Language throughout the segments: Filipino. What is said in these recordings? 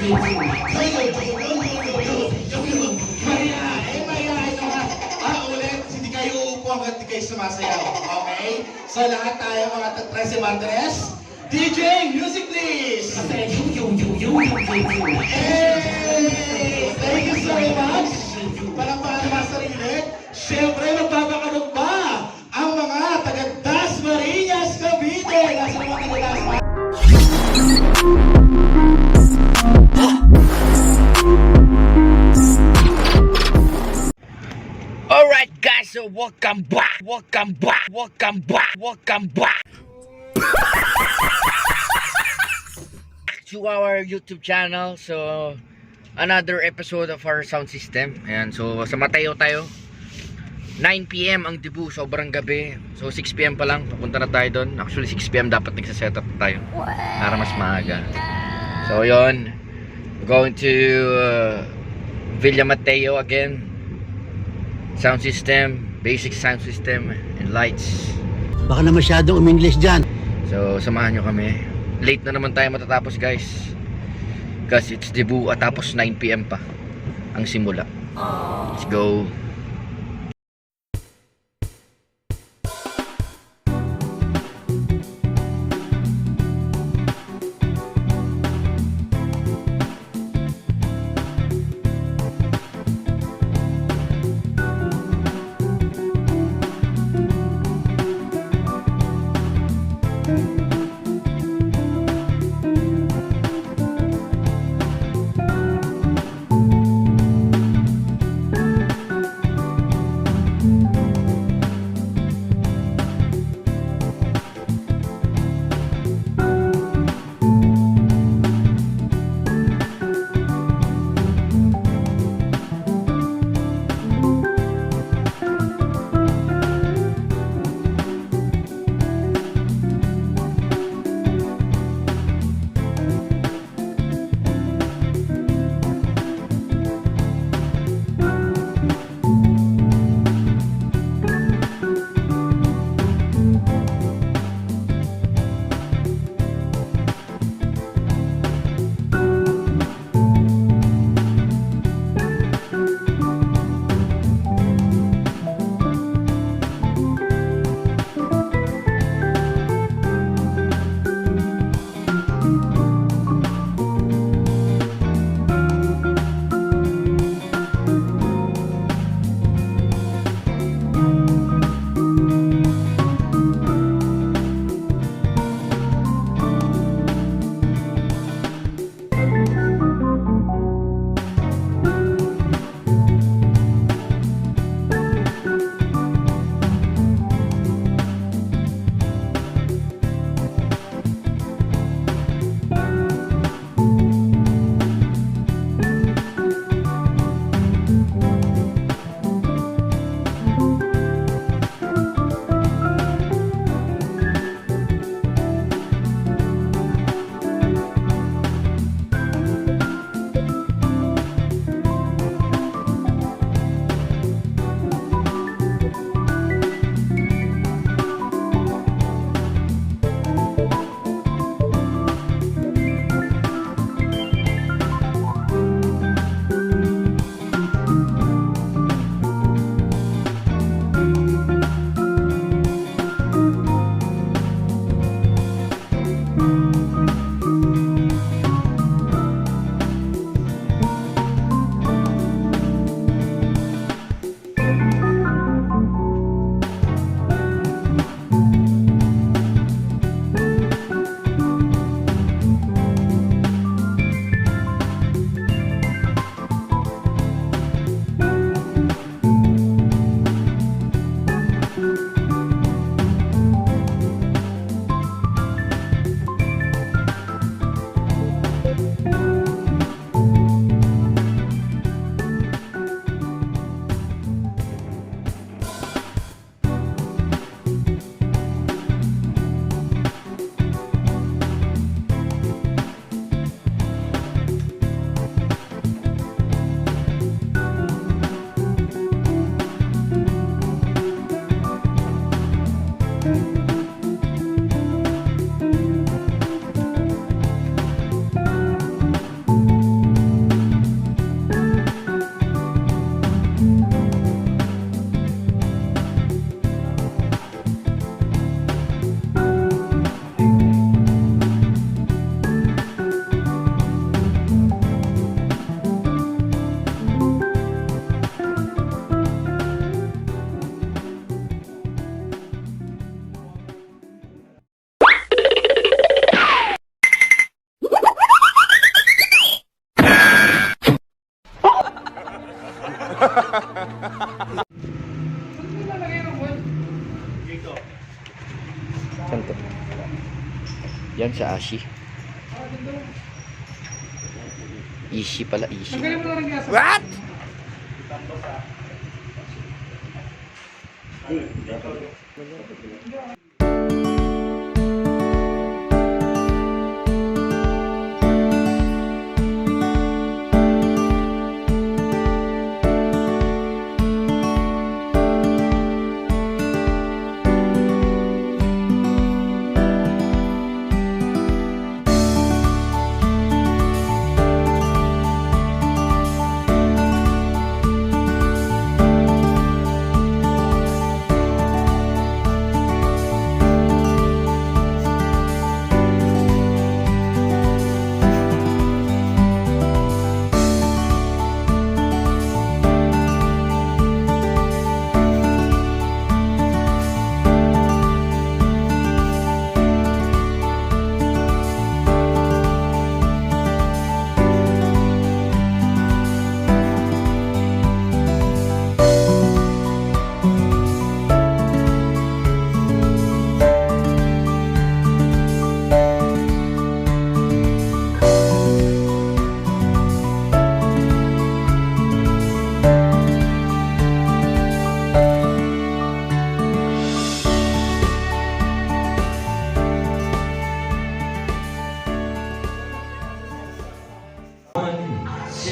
Mayayain ka. Ulit, hindi kayo uupo hanggat di kayo sumasayaw. Okay? So lahat tayo mga Tres y Madres. DJ, music please! Hey! Thank you so much! Palakpakan naman sarili. Siyempre, magpapakalog pa ang mga taga Dasmariñas, Cavite. Nasa naman taga Dasmariñas. Alright guys, so welcome back to our YouTube channel. So another episode of our sound system. Ayan, so sa Mateo tayo. 9 PM ang debut, sobrang gabi. So 6 PM pa lang, papunta na tayo doon. Actually 6 PM dapat nagsa-setup tayo para mas maaga. So yon, going to Villa Mateo again. Sound system, basic sound system and lights. Baka na masyadong umingles dyan. So samahan nyo kami. Late na naman tayo matatapos guys, kasi it's debut at tapos 9 PM pa ang simula. Let's go. Saan to? Yan sa Ashi. Ishi pala, Ishi. What?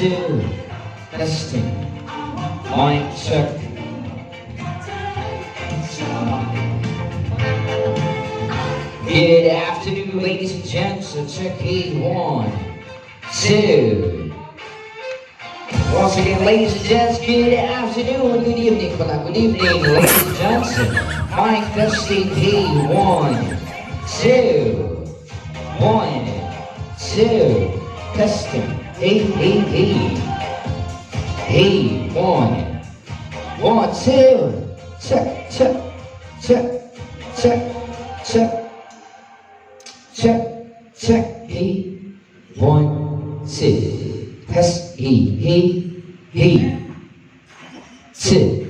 Two, testing, mic check. Good afternoon, ladies and gents. Check it, 1, 2. Once again, ladies and gents, good afternoon, good evening, good evening, ladies and gents. Mic testing, hey, 1, 2, 1, 2, testing. Hey, hey, hey. Hey, 1, 1, 2. Check, check, check, check, check, check, check. Hey, 1, 2. Test. Hey, hey, hey. 2.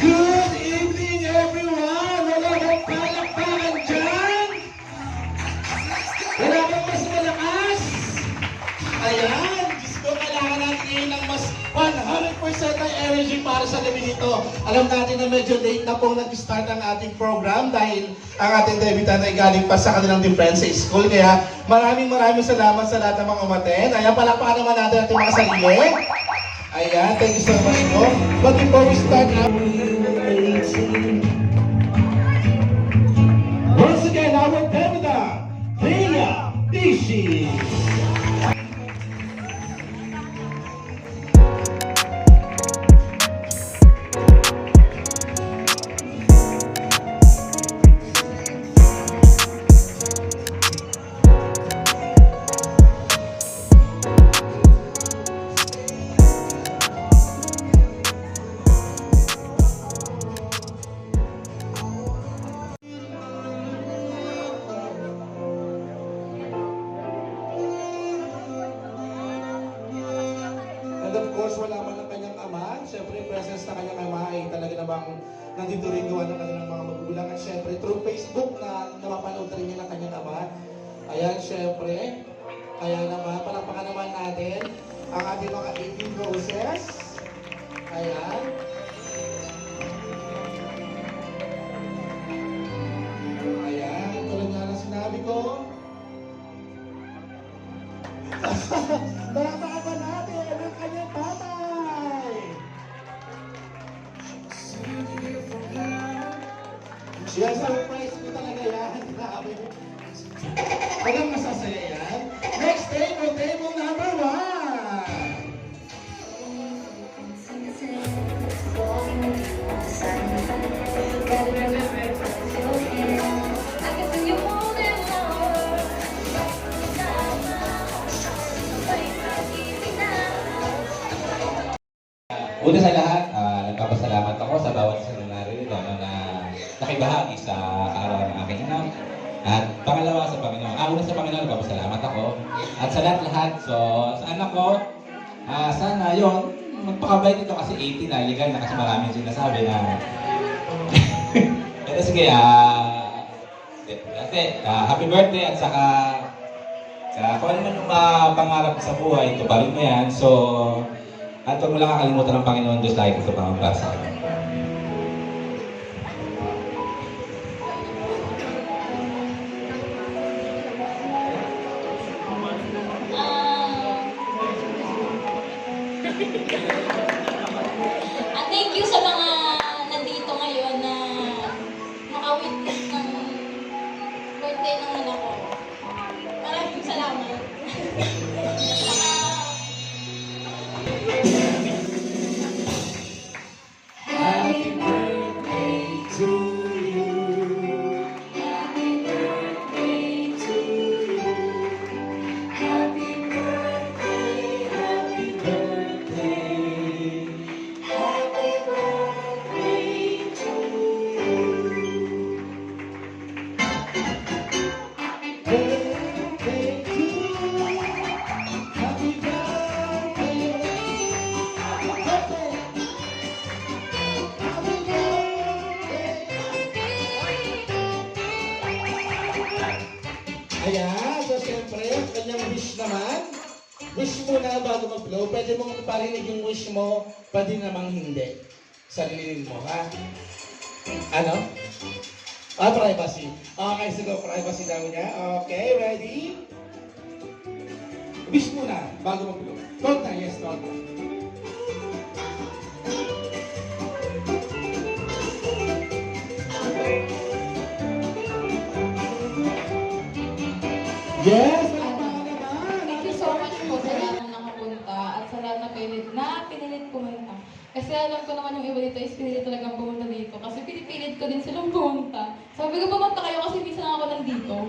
Good evening, everyone! Wala bang palakpakan dyan? Wala bang mas malakas? Ayan! Diyos ko, kailangan natin ngayon ng mas 100% ng energy para sa gabi nito. Alam natin na medyo late na pong nag-start ang ating program dahil ang ating debutant ay galing pa sa kanilang difference sa school. Kaya maraming salamat sa lahat ng mga umaten. Ayan, palakpakan naman natin ating mga sarili. Ayan, thank you so much po. But before we start out, once again, our debutant, Leia Bishi. of course, wala man ang kanyang ama. Siyempre, yung presence na kanyang ama ay talaga namang nandito rin gawa ng kanilang mga magulang. At siyempre, through Facebook na napapanood rin niya ng kanyang ama. Ayan, siyempre. Kaya naman, palakpakan naman natin ang ating mga 18 roses. Ayan. Ayan, tulad nga na sinabi ko. Palakpakan pa natin ang kanyang tatay. Yan, surprise ko talaga yan. Grabe. Walang masasaya yan. Next table, table number 1. Una sa lahat, nagpapasalamat ako sa bawat isa na narito na nakibahagi sa araw ng aking anak. At pangalawa sa Panginoon. Una sa Panginoon, nagpapasalamat ako. At sa lahat-lahat, so sa anak ko, sana yon magpakabait ito kasi 18 na, legal na kasi maraming sinasabi na. Pero sige, happy birthday at saka kung ano man yung pangarap sa buhay, ito pa rin mo yan. So, at huwag mo lang kakalimutan ng Panginoon Diyos dahil ito pang para sa akin. Thank you sa mga nandito ngayon na naka-witness ng birthday ng anak ko. Maraming salamat. Happy birthday to you. Happy birthday to you. Happy birthday, happy Birthday. happy birthday to you. Birthday to you. Happy birthday. Happy birthday. Happy birthday. Ayan, so siyempre, kanyang wish naman. Wish mo na bago mag-blow. Pwede mong parinig yung wish mo, pwede namang hindi. Sarilinin mo, ha? Ano? Privacy. Okay, sige, privacy daw niya. Okay, ready? Wish mo na bago mag-blow. Tonta, yes, tonta. Yes, palakpakan naman. Thank you so much po sa lahat ng nakapunta at sa lahat na pinilit pumunta. Kasi alam ko naman yung iba dito is pinilit talagang pumunta dito. Kasi pinipilit ko din silang pumunta. Sabi ko pumunta kayo kasi minsan ako nandito.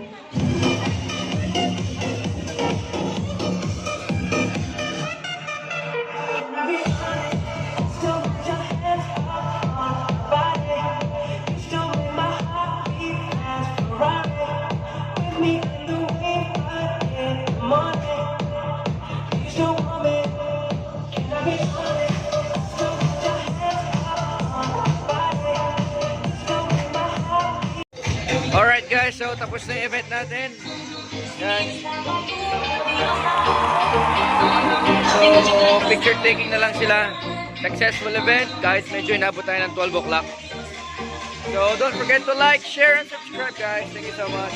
Alright guys, so tapos na yung event natin. Yan. So, picture taking na lang sila. Successful event, guys. Medyo inabot tayo ng 12 o'clock. So, don't forget to like, share, and subscribe guys. Thank you so much.